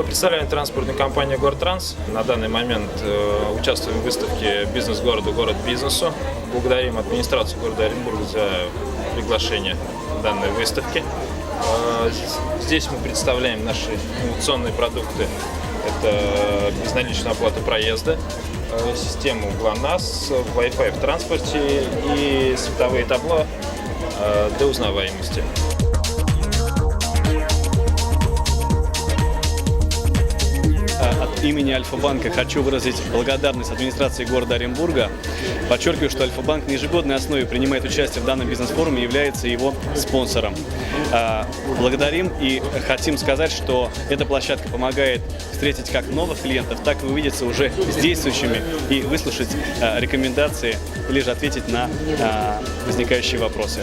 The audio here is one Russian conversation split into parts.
Мы представляем транспортную компанию «Гортранс». На данный момент участвуем в выставке «Бизнес города. Город бизнесу». Благодарим администрацию города Оренбурга за приглашение данной выставки. Здесь мы представляем наши инновационные продукты. Это безналичную оплату проезда, систему ГЛОНАСС, Wi-Fi в транспорте и световые табло для узнаваемости. От имени Альфа-банка хочу выразить благодарность администрации города Оренбурга. Подчеркиваю, что Альфа-банк на ежегодной основе принимает участие в данном бизнес-форуме и является его спонсором. Благодарим и хотим сказать, что эта площадка помогает встретить как новых клиентов, так и увидеться уже с действующими и выслушать рекомендации или же ответить на возникающие вопросы.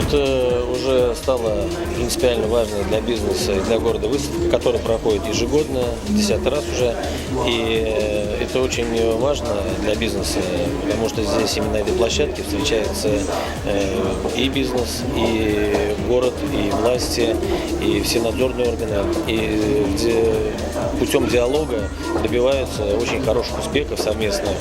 Это уже стало принципиально важной для бизнеса и для города выставка, которая проходит ежегодно, 10-й раз уже. И это очень важно для бизнеса, потому что здесь именно на этой площадке встречается и бизнес, и город, и власти, и все надзорные органы. И где путем диалога добиваются очень хороших успехов совместных.